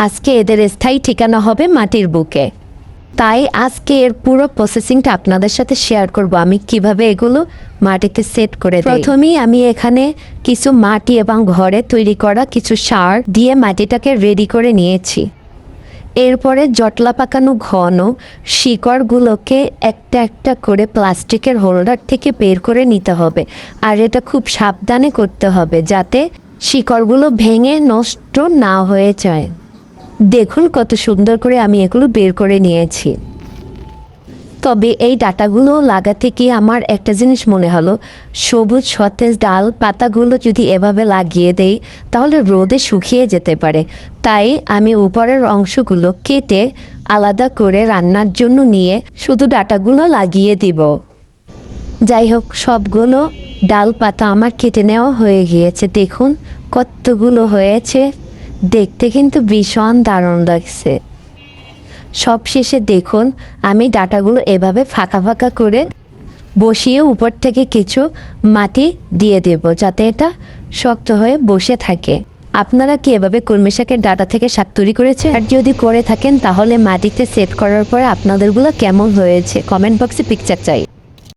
আজকে এদের স্থায়ী ঠিকানা হবে মাটির বুকে। তাই আজকে এর পুরো প্রসেসিংটা আপনাদের সাথে শেয়ার করব, আমি কিভাবে এগুলো মাটিতে সেট করে দিই। প্রথমেই আমি এখানে কিছু মাটি এবং ঘরে তৈরি করা কিছু সার দিয়ে মাটিটাকে রেডি করে নিয়েছি। এরপরে জটলা পাকানো ঘন শিকড়গুলোকে একটা একটা করে প্লাস্টিকের হোল্ডার থেকে বের করে নিতে হবে, আর এটা খুব সাবধানে করতে হবে যাতে শিকড়গুলো ভেঙে নষ্ট না হয়ে যায়। দেখুন কত সুন্দর করে আমি এগুলো বের করে নিয়েছি। তবে এই ডাটাগুলো লাগাতে গিয়ে আমার একটা জিনিস মনে হলো, সবুজ সতেজ ডাল পাতাগুলো যদি এভাবে লাগিয়ে দেই তাহলে রোদে শুকিয়ে যেতে পারে। তাই আমি উপরের অংশগুলো কেটে আলাদা করে রান্নার জন্য নিয়ে শুধু ডাটাগুলো লাগিয়ে দিব। যাই হোক, সবগুলো ডাল পাতা আমার কেটে নেওয়া হয়ে গিয়েছে। দেখুন কতগুলো হয়েছে, দেখতে কিন্তু ভীষণ দারুণ লাগছে। সব শেষে দেখুন আমি ডাটাগুলো এভাবে ফাঁকা ফাঁকা করে বসিয়ে উপর থেকে কিছু মাটি দিয়ে দেব যাতে এটা শক্ত হয়ে বসে থাকে। আপনারা কি এভাবে কলমি শাকের ডাটা থেকে শাক তৈরি করেছেন? আর যদি করে থাকেন তাহলে মাটিতে সেট করার পরে আপনাদেরগুলো কেমন হয়েছে কমেন্ট বক্সে পিকচার চাই।